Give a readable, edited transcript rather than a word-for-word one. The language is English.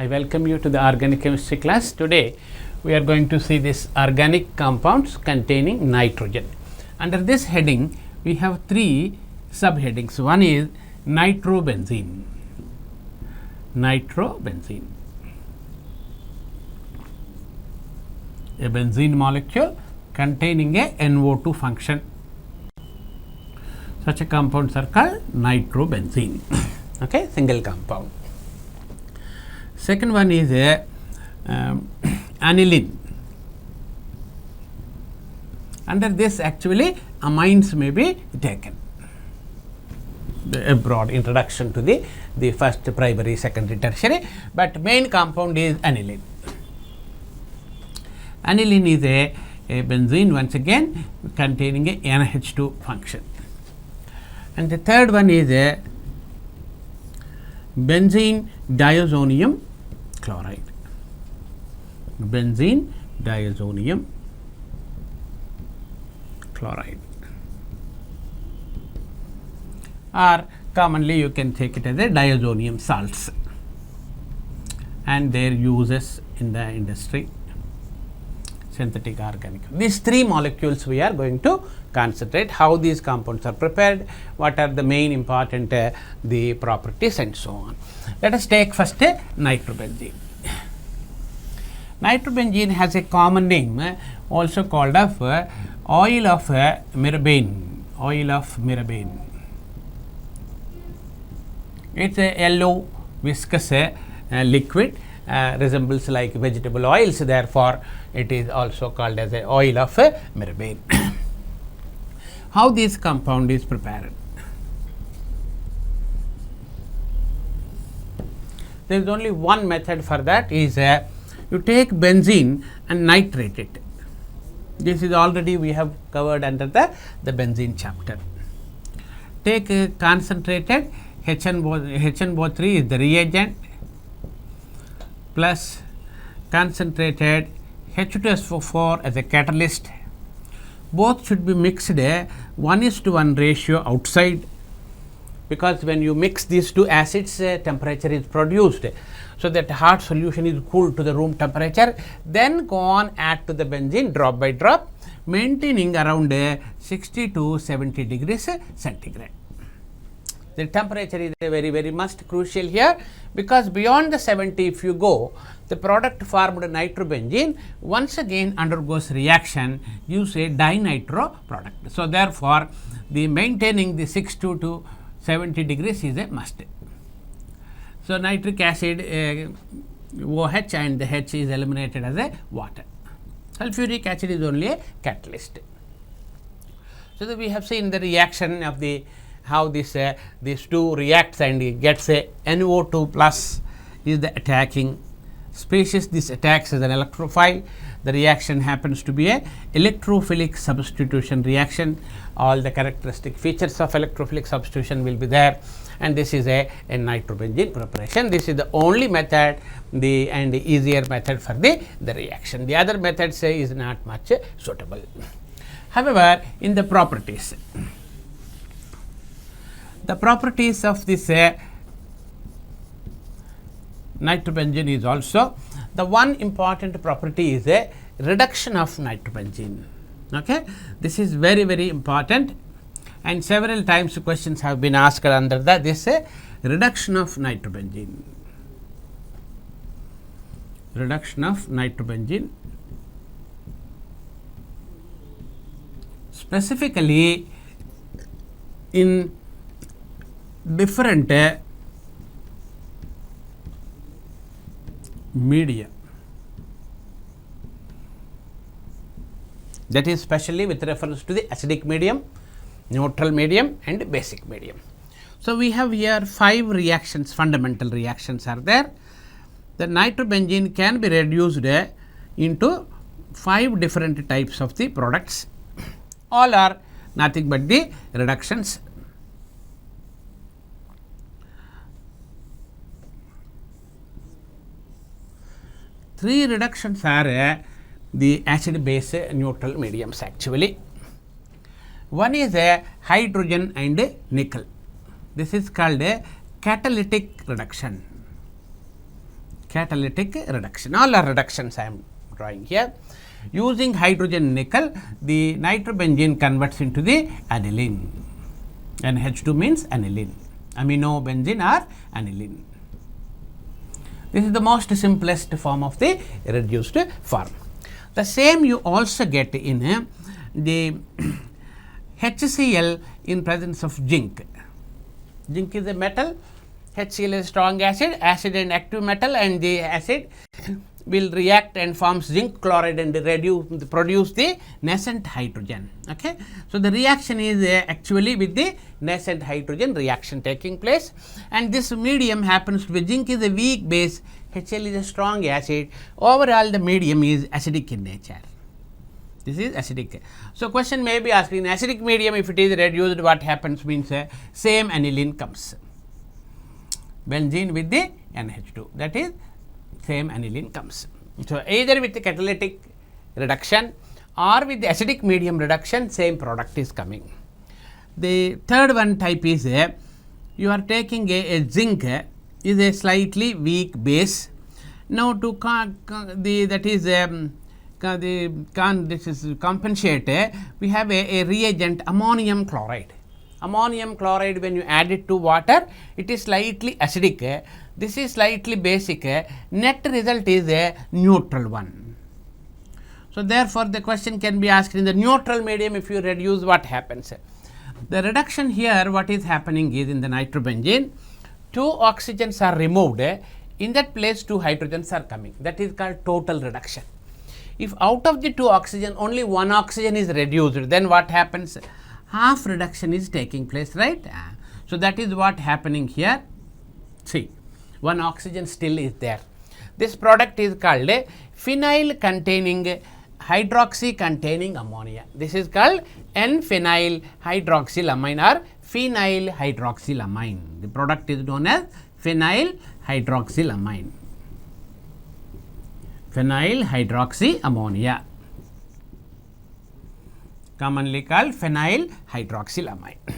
I welcome you to the organic chemistry class. Today we are going to see this organic compounds containing nitrogen. Under this heading we have three subheadings. One is nitrobenzene. Nitrobenzene, a benzene molecule containing a NO2 function. Such a compounds are called nitrobenzene. Okay, single compound. Second one is a aniline. Under this actually amines may be taken. A broad introduction to the first primary, secondary, tertiary, but main compound is aniline. Aniline is a benzene once again containing a NH2 function. And the third one is a benzene diazonium chloride. Benzene diazonium chloride, or commonly you can take it as a diazonium salts, and their uses in the industry, synthetic organic. These three molecules we are going to concentrate, how these compounds are prepared, what are the main important the properties and so on. Let us take first nitrobenzene. Nitrobenzene has a common name also called of oil of myrrhine. Oil of myrrhine. It's a yellow viscous liquid, resembles like vegetable oils, therefore it is also called as a oil of myrrhine. How this compound is prepared? There is only one method for that, is you take benzene and nitrate it. This is already we have covered under the benzene chapter. Take a concentrated HNO3 is the reagent, plus concentrated H2SO4 as a catalyst. Both should be mixed 1:1 ratio outside, because when you mix these two acids temperature is produced, so that hot solution is cooled to the room temperature, then go on add to the benzene drop by drop, maintaining around 60 to 70 degrees centigrade. The temperature is very must crucial here, because beyond the 70 if you go, the product formed nitrobenzene once again undergoes reaction, gives a dinitro product. So therefore the maintaining the 60 to 70 degrees is a must. So nitric acid OH and the H is eliminated as a water. Sulfuric acid is only a catalyst. So that we have seen the reaction of the how this these two reacts and gets a NO2 plus is the attacking species. This attacks as an electrophile. The reaction happens to be a electrophilic substitution reaction. All the characteristic features of electrophilic substitution will be there, and this is a nitrobenzene preparation. This is the only method, and the easier method for the reaction. The other methods is not much suitable. However, in the properties, the properties of this nitrobenzene is also, the one important property is a reduction of nitrobenzene. Okay, this is very important, and several times questions have been asked under this reduction of nitrobenzene. Reduction of nitrobenzene, specifically in different media, that is specially with reference to the acidic medium, neutral medium and basic medium. So we have here 5 reactions, fundamental reactions are there. The nitrobenzene can be reduced into 5 different types of the products. All are nothing but the reductions. Three reductions are the acid base neutral mediums actually. One is a hydrogen and nickel. This is called a catalytic reduction. catalytic reduction. All are reductions I am drawing here. Using hydrogen nickel, the nitrobenzene converts into the aniline. NH2 means aniline. Aminobenzene or aniline. This is the most simplest form of the reduced form. The same you also get in the HCl in presence of zinc. Zinc is a metal, HCl is strong acid, acid and active metal, and the acid will react and forms zinc chloride and produce the nascent hydrogen. Okay. So, the reaction is actually with the nascent hydrogen reaction taking place, and this medium happens to be zinc is a weak base, HCl is a strong acid. Overall, the medium is acidic in nature. This is acidic. So, question may be asked, in acidic medium if it is reduced, what happens means same aniline comes, benzene with the NH2, that is same aniline comes. So, either with the catalytic reduction or with the acidic medium reduction, same product is coming. The third one type is you are taking a zinc is a slightly weak base. Now, to compensate, we have a reagent ammonium chloride. Ammonium chloride, when you add it to water, it is slightly acidic. This is slightly basic. Net result is a neutral one. So, therefore, the question can be asked, in the neutral medium if you reduce, what happens? The reduction here, what is happening is, in the nitrobenzene, 2 oxygens are removed. In that place 2 hydrogens are coming. That is called total reduction. If out of the 2 oxygen only 1 oxygen is reduced, then what happens? Half reduction is taking place, right? So, that is what happening here. See, 1 oxygen still is there. This product is called a phenyl containing hydroxy containing ammonia. This is called N-phenyl hydroxylamine or phenyl hydroxylamine. The product is known as phenyl hydroxylamine. Phenyl hydroxyammonia, commonly called phenyl hydroxylamine.